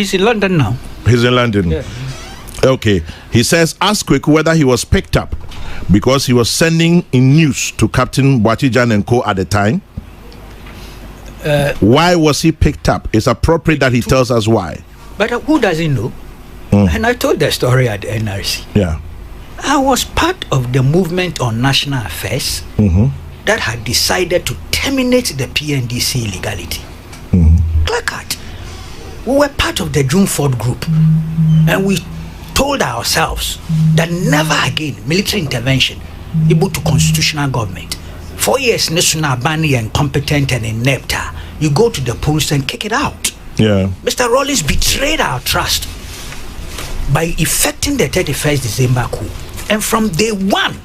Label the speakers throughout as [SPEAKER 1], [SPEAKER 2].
[SPEAKER 1] He's in London now.
[SPEAKER 2] He's in London.
[SPEAKER 1] Yeah.
[SPEAKER 2] Okay. He says, ask Kwaku whether he was picked up because he was sending in news to Captain Boachijan and Co. at the time. Why was he picked up? It's appropriate that he tells us why.
[SPEAKER 1] But who doesn't know? And I told the story at the NRC.
[SPEAKER 2] Yeah.
[SPEAKER 1] I was part of the movement on national affairs that had decided to terminate the PNDC illegality. Clear cut. We were part of the June 4th group, and we told ourselves that never again military intervention able to constitutional government. 4 years national banning and incompetent and inept. You go to the polls and kick it out.
[SPEAKER 2] Yeah.
[SPEAKER 1] Mr. Rawlings betrayed our trust by effecting the 31st December coup. And from day one,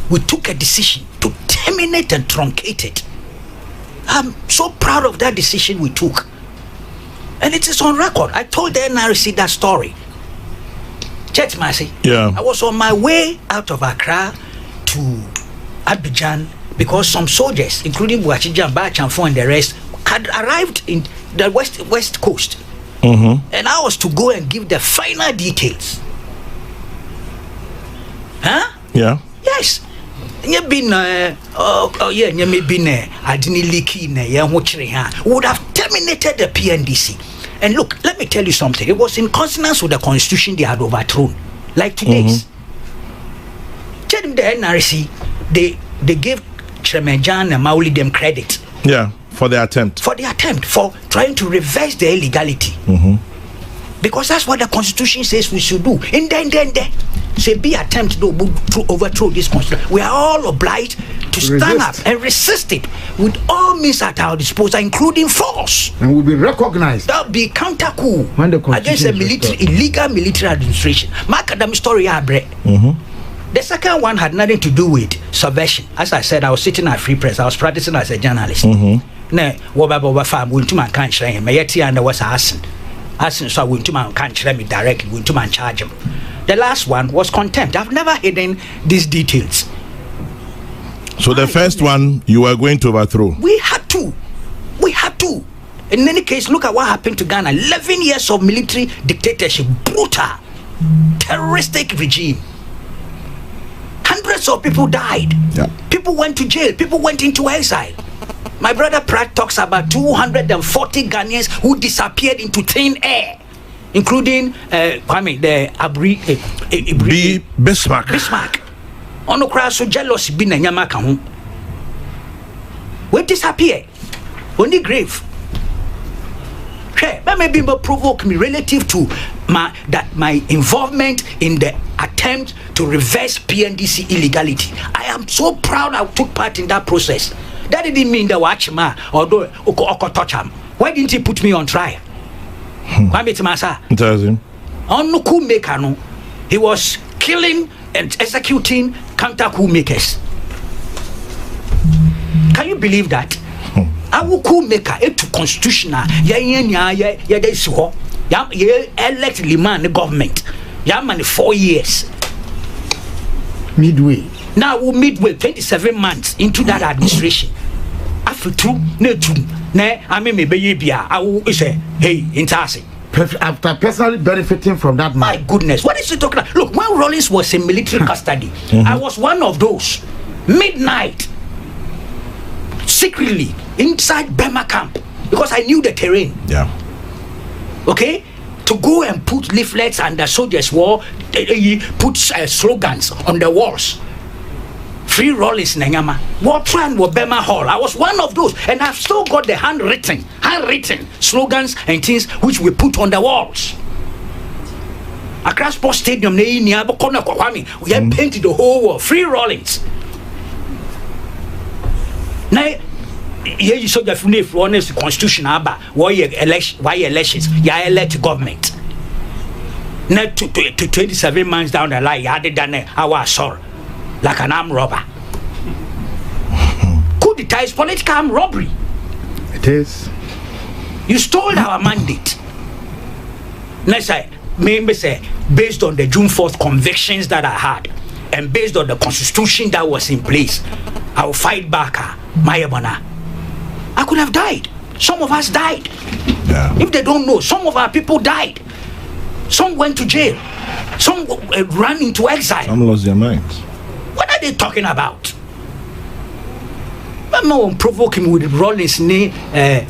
[SPEAKER 1] we took a decision to terminate and truncate it. I'm so proud of that decision we took. And it is on record. I told the NRC that story. Church Mercy.
[SPEAKER 2] Yeah.
[SPEAKER 1] I was on my way out of Accra to Abidjan because some soldiers, including Boachijan, Bachanfo and the rest, had arrived in the west coast. And I was to go and give the final details. Huh?
[SPEAKER 2] Yeah.
[SPEAKER 1] Yes. Would have terminated the PNDC. And look, let me tell you something. It was in consonance with the constitution they had overthrown. Like today's. Tell them the NRC, they gave Tremejan and Mauli them credit.
[SPEAKER 2] Yeah, for the attempt.
[SPEAKER 1] For trying to reverse the illegality. Because that's what the constitution says we should do. And then say be attempt to overthrow this constitution. We are all obliged to stand up and resist it with all means at our disposal, including force.
[SPEAKER 3] And will be recognized.
[SPEAKER 1] That will be counter coup against a illegal military administration. My academic story, the second one had nothing to do with subversion. As I said, I was sitting at Free Press. I was practicing as a journalist. Now, what farm went to my country and my and was asking, so I went to my country me directly, went to my charge him. The last one was contempt. I've never hidden these details.
[SPEAKER 2] So the first one you were going to overthrow.
[SPEAKER 1] We had to. In any case, look at what happened to Ghana. 11 years of military dictatorship, brutal, terroristic regime. Hundreds of people died.
[SPEAKER 2] Yeah.
[SPEAKER 1] People went to jail. People went into exile. My brother Pratt talks about 240 Ghanaians who disappeared into thin air, including
[SPEAKER 2] Bismarck.
[SPEAKER 1] Ono kra so jealous bi na nyama ka ho. We disappear. Only grave. That may be provoke me relative to my involvement in the attempt to reverse PNDC illegality. I am so proud I took part in that process. That didn't mean that watchman or touch him. Why didn't he put me on trial? Why me masa? On coup maker no, he was killing and executing counter coup makers. Can you believe that? Our coup maker to constitutional elect Liman government. Man 4 years.
[SPEAKER 3] Midway.
[SPEAKER 1] Now we midway 27 months into that administration. After two, I mean maybe I will say, hey, intasi.
[SPEAKER 3] After personally benefiting from that man.
[SPEAKER 1] My goodness, what is he talking about? Look, when Rawlings was in military custody, I was one of those. Midnight, secretly inside Burma camp, because I knew the terrain.
[SPEAKER 2] Yeah.
[SPEAKER 1] Okay, to go and put leaflets and the soldiers wore, put slogans on the walls. Free Rawlings Nengama. Watran wa Burma Hall. I was one of those, and I've still got the handwritten slogans and things which we put on the walls. Accra Sports Stadium, we have painted the whole wall. Free Rawlings. Now, here you saw the honest constitution why elections, elect government. Now to 27 months down the line, you added our assault like an armed robber. Coup d'etat is political armed robbery.
[SPEAKER 3] It is.
[SPEAKER 1] You stole our mandate. Next I maybe say based on the June 4th convictions that I had and based on the constitution that was in place, I will fight back. Mayabana. I could have died. Some of us died.
[SPEAKER 2] Yeah.
[SPEAKER 1] If they don't know, some of our people died. Some went to jail. Some ran into exile.
[SPEAKER 2] Some lost their minds.
[SPEAKER 1] What are they talking about? I'm not provoking with Rawlings'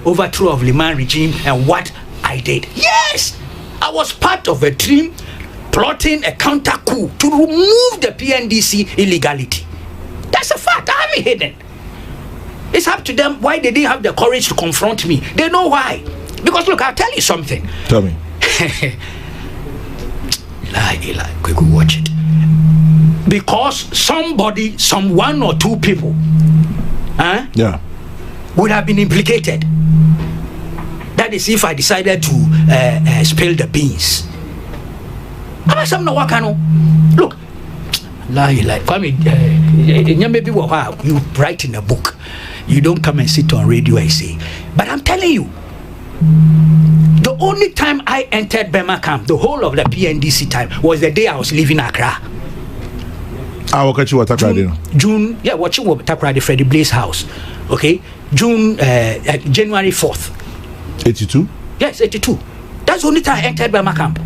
[SPEAKER 1] overthrow of Liman regime and what I did. Yes, I was part of a team plotting a counter coup to remove the PNDC illegality. That's a fact. I haven't hidden. It's up to them why they didn't have the courage to confront me. They know why. Because look, I'll tell you something.
[SPEAKER 2] Tell me.
[SPEAKER 1] Eli, quick, watch it. Because somebody, some one or two people,
[SPEAKER 2] yeah,
[SPEAKER 1] would have been implicated. That is if I decided to spill the beans. Look, you write in a book. You don't come and sit on radio and say. But I'm telling you, the only time I entered Burma camp, the whole of the PNDC time, was the day I was leaving Accra. June, yeah, watching Takrady Freddie Blaze house. Okay, January 4th.
[SPEAKER 2] 82?
[SPEAKER 1] Yes, 82. That's the only time I entered Burma camp.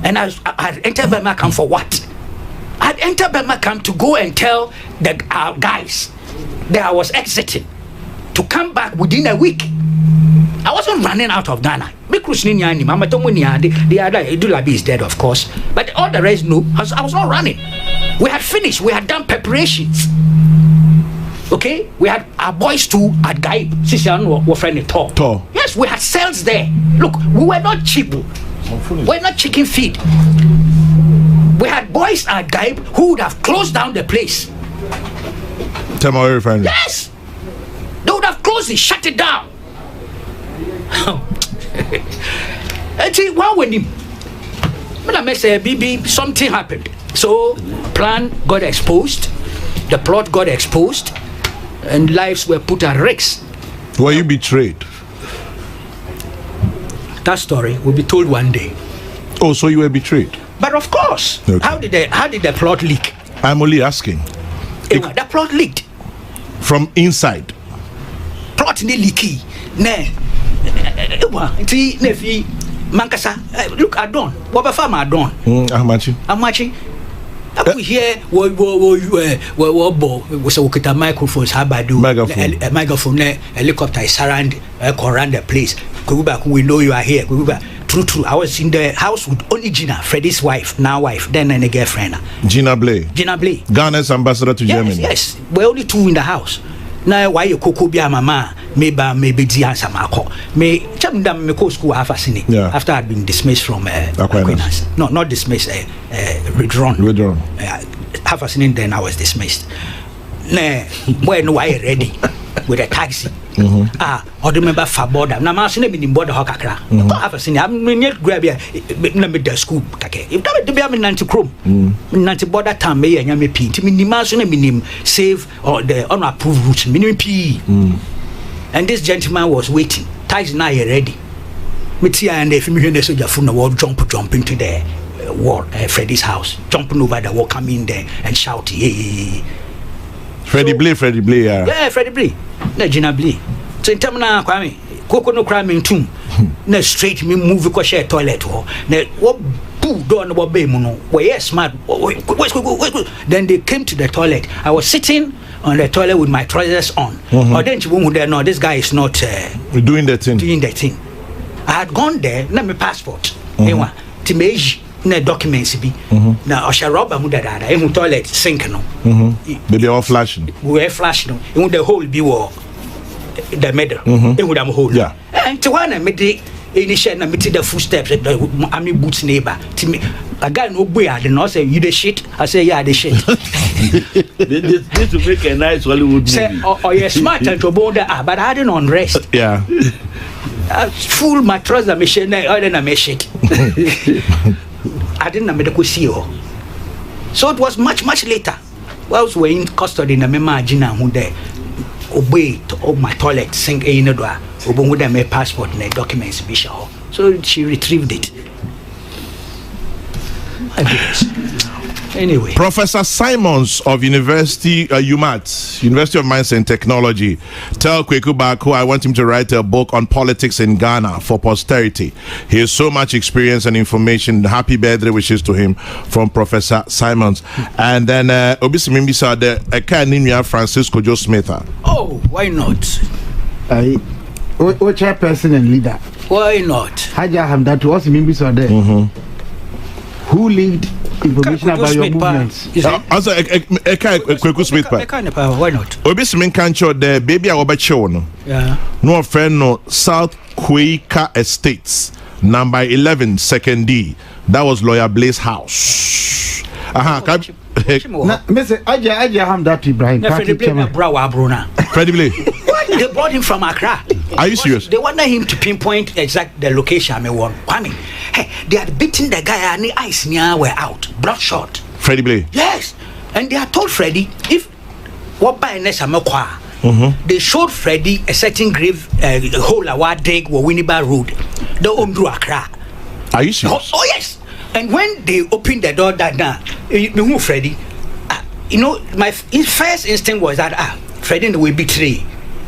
[SPEAKER 1] And I entered Burma camp for what? I entered Burma camp to go and tell the guys that I was exiting, to come back within a week. I wasn't running out of Ghana. The other Idulabi is dead, of course. But all the rest knew I was not running. We had finished. We had done preparations. Okay? We had our boys too at Gaib. Sisian were friendly Tor. Yes, we had cells there. Look, we were not cheap. We're not chicken feed. We had boys at Gaib who would have closed down the place.
[SPEAKER 2] Tamari refinery.
[SPEAKER 1] Yes! They would have closed it, shut it down. And see, one when him, when I say BB, something happened. So, plan got exposed, the plot got exposed, and lives were put at risk.
[SPEAKER 2] Were you betrayed?
[SPEAKER 1] That story will be told one day.
[SPEAKER 2] Oh, so you were betrayed?
[SPEAKER 1] But of course,
[SPEAKER 2] okay.
[SPEAKER 1] How did the plot leak?
[SPEAKER 2] I'm only asking.
[SPEAKER 1] The plot leaked.
[SPEAKER 2] From inside?
[SPEAKER 1] Plot ni leaky. Mankasa, look, I don't. What about farm I don't?
[SPEAKER 2] I'm matching.
[SPEAKER 1] We hear was a microphones, how about do microphone, helicopter is around the place. Kwaku, we know you are here. True. I was in the house with only Gina, Freddie's wife, now wife, then a girlfriend.
[SPEAKER 2] Gina Blay. Ghana's ambassador to Germany. Yes,
[SPEAKER 1] we're only two in the house. Now why you cook be a mama, maybe Diansa Marco. May Chamdam me school half a cine after I'd been dismissed from Aquinas. No, not dismissed, withdrawn. Half a cine, then I was dismissed. When I ready with a taxi. I remember Faboda. Now I'm saying in border Hokakra. Half a cine, I'm yet grab the school. If that would be a Nanti Chrome, Nanti border time, may and Yami P. Minim save or the unapproved routes, minimum P. And this gentleman was waiting. Ties now ready. Mitia and if you hear soldier from the wall jump into the wall, Freddie's house, jumping over the wall, come in there and shout, hey.
[SPEAKER 2] Freddie Blay,
[SPEAKER 1] yeah, Freddie Blay. No, Gina Blay. So in terms of Kwame, Coco no crime in tomb. No straight me move because share toilet or what boo don't what bay mono. Well, yes, smart. Then they came to the toilet. I was sitting on the toilet with my trousers on. Or then you won't there. No, this guy is not
[SPEAKER 2] doing that
[SPEAKER 1] thing. I had gone there. Not my passport. Timeji. No documents be now. I shall rob a mudada. In toilet sink no.
[SPEAKER 2] They all flashing.
[SPEAKER 1] We were flashing. In the whole be war. The medal. In would am hold.
[SPEAKER 2] Yeah.
[SPEAKER 1] And to one and made initial and meet the footsteps at the army boots neighbor. To me, a guy no boy. I did not say you the shit. I say yeah the shit.
[SPEAKER 4] This to make a nice Hollywood movie.
[SPEAKER 1] Oh you're smart and to bond but I didn't unrest.
[SPEAKER 2] Yeah.
[SPEAKER 1] I fool my trouser machine. I didn't make shit. I didn't make a CEO. So it was much later. Whilst we're in custody in the Gina who there obey to my toilet sink in the door, with my passport and the documents bishop. So she retrieved it. My goodness. Anyway.
[SPEAKER 2] Professor Simons of University UMAT, University of Mines and Technology, tell Kwaku Baako I want him to write a book on politics in Ghana for posterity. He has so much experience and information. Happy birthday wishes to him from Professor Simons. And then Obisi Mimbisa the Eka Francisco Joe Smith.
[SPEAKER 1] Oh, why not?
[SPEAKER 3] Chairperson and leader.
[SPEAKER 1] Why not?
[SPEAKER 3] Haja Hamdatu was Mimbisa there. Who leaked information about your movements?
[SPEAKER 2] Also, Kwaku Smith.
[SPEAKER 1] Why not?
[SPEAKER 2] Obisi Minkancho the baby Awabacho.
[SPEAKER 1] Yeah.
[SPEAKER 2] No friend no South Kwaku Estates, number 11, second D. That was Lawyer Blaze house.
[SPEAKER 3] Mr. Aja Hamdatu Ibrahim.
[SPEAKER 2] Credible.
[SPEAKER 1] They brought him from Accra.
[SPEAKER 2] Are you serious?
[SPEAKER 1] They wanted him to pinpoint exact the location. Hey, they had beaten the guy and the eyes near were out, bloodshot.
[SPEAKER 2] Freddie Blay.
[SPEAKER 1] Yes, and they had told Freddie if what by Nesamokwa. They showed Freddie a certain grave hole a dig or Winneba Road. The Omdru Accra.
[SPEAKER 2] Are you serious?
[SPEAKER 1] Oh yes. And when they opened the door that now, Freddie, my first instinct was that Freddie will betray.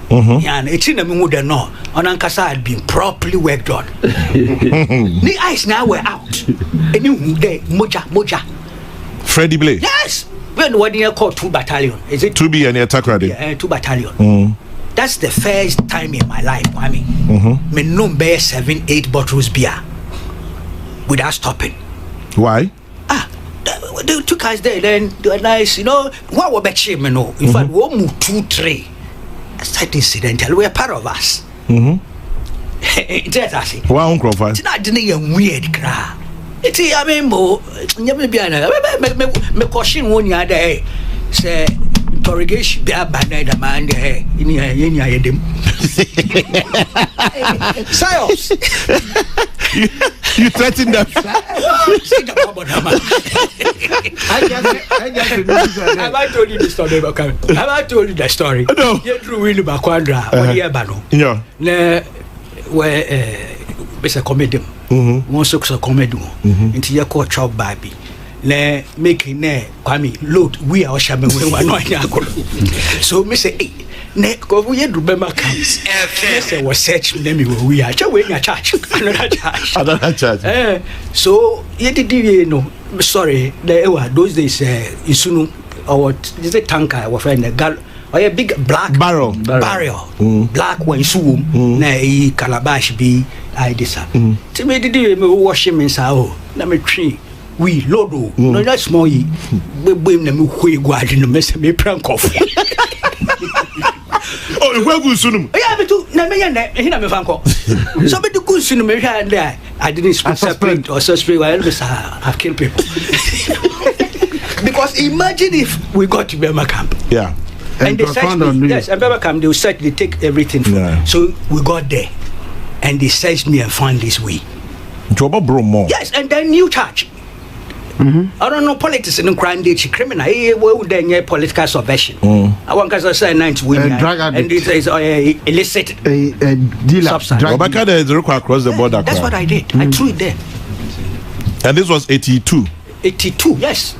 [SPEAKER 1] And it's in the mood and no, on Ankasa had been properly worked on. The eyes now were out. And you there, Moja.
[SPEAKER 2] Freddie Blay.
[SPEAKER 1] Yes. When what you call 2 battalion? Is it
[SPEAKER 2] 2B and attack ready?
[SPEAKER 1] Yeah, 2 battalion. That's the first time in my life, me no bear 7-8 bottles beer without stopping.
[SPEAKER 2] Why?
[SPEAKER 1] The 2 guys there, then they were nice, what were bet you know? In fact, 1 move 2-3. That incidental, we are part of us. It's
[SPEAKER 2] why on Crawford?
[SPEAKER 1] It's not a weird cry. It's a member, never be a caution 1 year day. Say, interrogation be a bad night, a man there in your Science.
[SPEAKER 2] You threatened them.
[SPEAKER 1] Have I told you the story about Have I told you the story?
[SPEAKER 2] No.
[SPEAKER 1] You drew Willie Bakwandra, 1 year bano.
[SPEAKER 2] Yeah.
[SPEAKER 1] Where it's a comedy. One socks a comedy. Into your court chop baby. Le making Kwame load we are shaman we were not so me say ne go we remember comes yes was search name we are just waiting a charge another charge so you did sorry there were those days isunu or what is the tanker our friend the gal or a big black
[SPEAKER 2] barrel
[SPEAKER 1] black one su na e calabash be I disa to me did me wash him in sao na me tree we lodo no that small we blame them who go out in the mess me prank off
[SPEAKER 2] oh where go sunum
[SPEAKER 1] yeah me too na me na me fanko so me do go sunum me there I didn't separate or suspect I've killed people because imagine if we got to Burma camp and they searched me yes and Burma camp they take everything from so we got there and they searched me and found this way yes and then new charge I don't know politics in crime date criminal. Then political subversion. I want to say 90 women and it is illicit
[SPEAKER 3] dealer
[SPEAKER 1] substance.
[SPEAKER 2] Across the border.
[SPEAKER 1] That's what I did. I threw it there.
[SPEAKER 2] And this was 82.
[SPEAKER 1] 82, yes.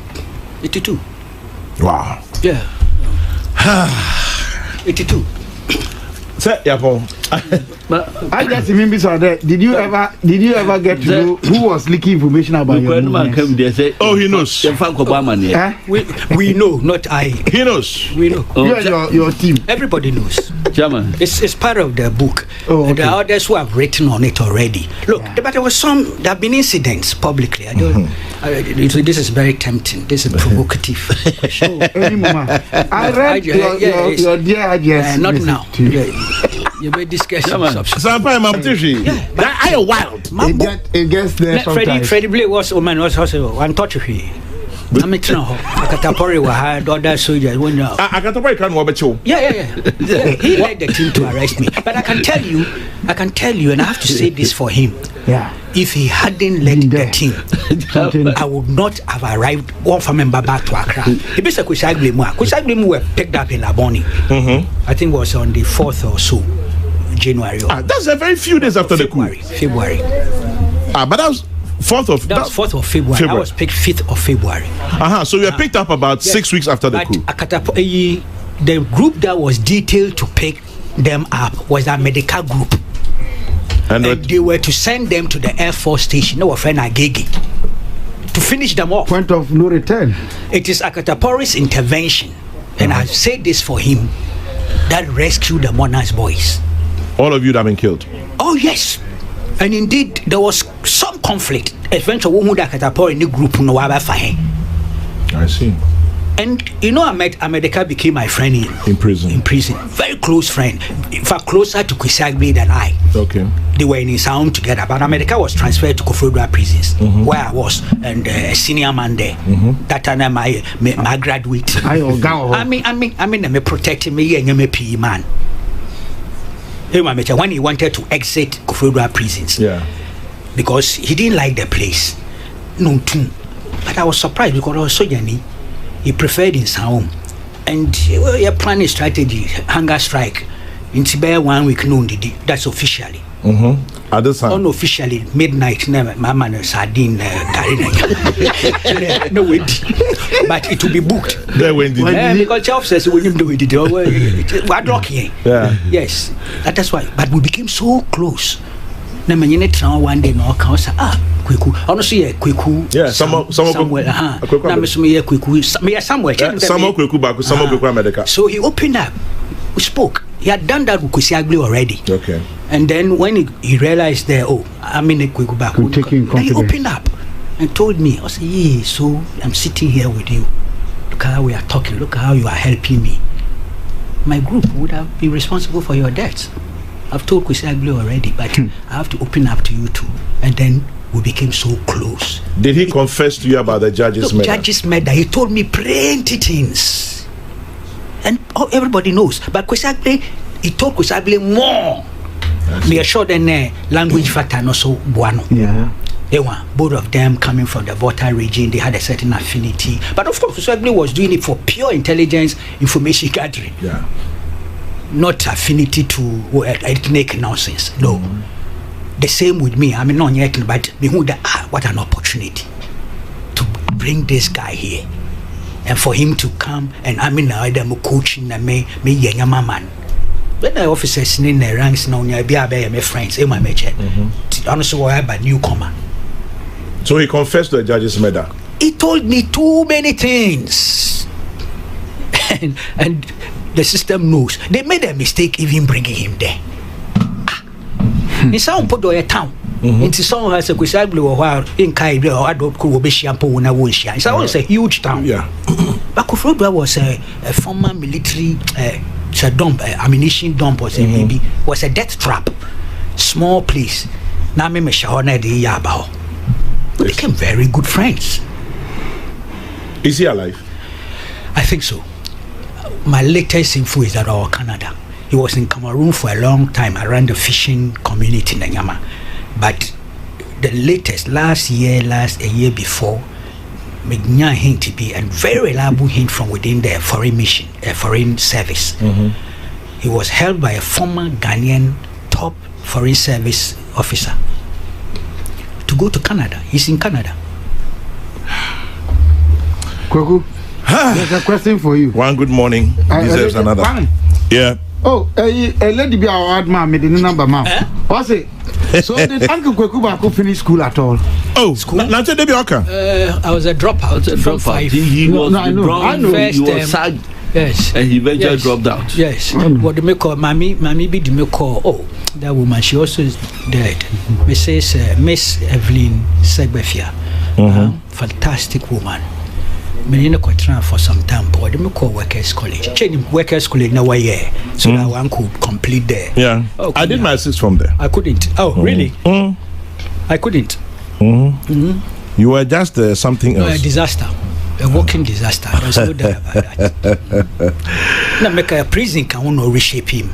[SPEAKER 1] 82.
[SPEAKER 2] Wow.
[SPEAKER 1] Yeah. 82.
[SPEAKER 3] I just remember so that did you ever get to know who was leaking information about your movements?
[SPEAKER 2] Oh, he knows.
[SPEAKER 1] We know, not I.
[SPEAKER 2] He knows.
[SPEAKER 1] We know.
[SPEAKER 3] You and your team.
[SPEAKER 1] Everybody knows.
[SPEAKER 4] Chairman.
[SPEAKER 1] It's part of the book.
[SPEAKER 3] Oh, okay.
[SPEAKER 1] There are others who have written on it already. Look, but there have been incidents publicly. I don't. This is very tempting. This is provocative.
[SPEAKER 3] I read your dear ideas.
[SPEAKER 1] Not now. You may discuss
[SPEAKER 2] sometimes I am wild.
[SPEAKER 3] It gets there sometimes.
[SPEAKER 1] Freddie Blay was also untouchable. I'm a Katapori were hired other soldiers when
[SPEAKER 2] Katapori can't watch you.
[SPEAKER 1] Yeah. He led the team to arrest me. But I can tell you, and I have to say this for him.
[SPEAKER 3] Yeah.
[SPEAKER 1] If he hadn't led the team, I would not have arrived one family member back to Accra. He basically Kusagblimu were picked up in Laboni. I think it was on the 4th or so, January.
[SPEAKER 2] That's a very few days after the coup.
[SPEAKER 1] February.
[SPEAKER 2] But that was 4th of
[SPEAKER 1] That was 4th of February. I was picked 5th of February.
[SPEAKER 2] So you were picked up about 6 weeks after the coup.
[SPEAKER 1] The group that was detailed to pick them up was a medical group. And they were to send them to the Air Force Station, no friend Agege, to finish them off.
[SPEAKER 3] Point of no return.
[SPEAKER 1] It is Akatapori's intervention, and I said this for him, that rescued the Monarch's boys.
[SPEAKER 2] All of you that have been killed?
[SPEAKER 1] Oh, yes. And indeed, there was some conflict. Eventually, Akatapori in the group, no I
[SPEAKER 2] see.
[SPEAKER 1] And you know, America became my friend
[SPEAKER 2] in prison.
[SPEAKER 1] Very close friend. In fact, closer to Kwisagbe than I.
[SPEAKER 2] Okay.
[SPEAKER 1] They were in Sound together, but America was transferred to Kofodra prisons, where I was, and a senior man there. That time my graduate. I mean, me protecting me and me PE man. When he wanted to exit Kofodra prisons, because he didn't like the place. No, too. But I was surprised because I was so young. He preferred in Saum, and your planning strategy, hunger strike, in Tibet 1 week noon. That's officially.
[SPEAKER 2] At this time,
[SPEAKER 1] unofficially midnight. Mama and sardine no way, but it will be booked. Because Chef says we didn't do it. We're lucky. Yes, that's why. But we became so close. One day, no, Kwaku. Honestly, Kwaku.
[SPEAKER 2] Yeah, somewhere.
[SPEAKER 1] So he opened up. We spoke. He had done that with Kwesi already.
[SPEAKER 2] Okay.
[SPEAKER 1] And then when he realized that, I'm in a Kwaku Baako, then he opened up and told me, I said, yeah, so I'm sitting here with you. Look how we are talking. Look how you are helping me. My group would have been responsible for your debts. I've told Kwesi already, but I have to open up to you too. And then we became so close.
[SPEAKER 2] Did he confess to you about the judge's murder?
[SPEAKER 1] Judge's murder. He told me plenty things. And everybody knows. But Kwesi, he told Kwesi more. Me assured than language factor and also Buano.
[SPEAKER 3] Yeah.
[SPEAKER 1] They were both of them coming from the Volta region. They had a certain affinity. But of course, Kwesi was doing it for pure intelligence information gathering.
[SPEAKER 2] Yeah.
[SPEAKER 1] Not affinity to ethnic nonsense. No. The same with me. I mean, not yet, but what an opportunity to bring this guy here, and for him to come and I'm coaching and me young man. When the officers in the ranks now, my friends, my major. Honestly, I am a newcomer.
[SPEAKER 2] So he confessed to the judge's murder.
[SPEAKER 1] He told me too many things, and the system knows. They made a mistake even bringing him there. In some put a town. Into some has a Kwesi Blue or in Kai or Adolf Kubeshampo when I was here. It's always a huge town.
[SPEAKER 2] Yeah.
[SPEAKER 1] Baako was a former military ammunition dump, or maybe was a death trap. Small place. Now me Shahona de Yabao. We became very good friends.
[SPEAKER 2] Is he alive?
[SPEAKER 1] I think so. My latest info is that our Canada. He was in Cameroon for a long time around the fishing community in Nyama. But the latest, a year before, Megnya hint to be a very reliable hint from within the foreign mission, foreign service. He was held by a former Ghanaian top foreign service officer to go to Canada. He's in Canada.
[SPEAKER 3] Kwaku, there's a question for you.
[SPEAKER 2] One good morning deserves another. Yeah.
[SPEAKER 3] Oh, a lady be our ad man, made the number man. What's it? So did Uncle Kwaku Baako finish school at all?
[SPEAKER 2] Oh, school? I was a
[SPEAKER 1] dropout.
[SPEAKER 4] He was
[SPEAKER 3] I know.
[SPEAKER 4] He was sacked.
[SPEAKER 1] Yes.
[SPEAKER 4] And he eventually dropped out.
[SPEAKER 1] Yes. What do me call Mammy be me call? Oh, that woman, she also is dead. Mrs. Miss Evelyn Segbefia. Fantastic woman. Me in a for some time, but they me call Workers College. Change Workers College now year, so that one could complete there.
[SPEAKER 2] Yeah. I did my 6 from there.
[SPEAKER 1] I couldn't. Oh, really? I couldn't.
[SPEAKER 2] You were just something else.
[SPEAKER 1] A disaster. A walking disaster. There's no doubt about that. Now make a prison can reshape him.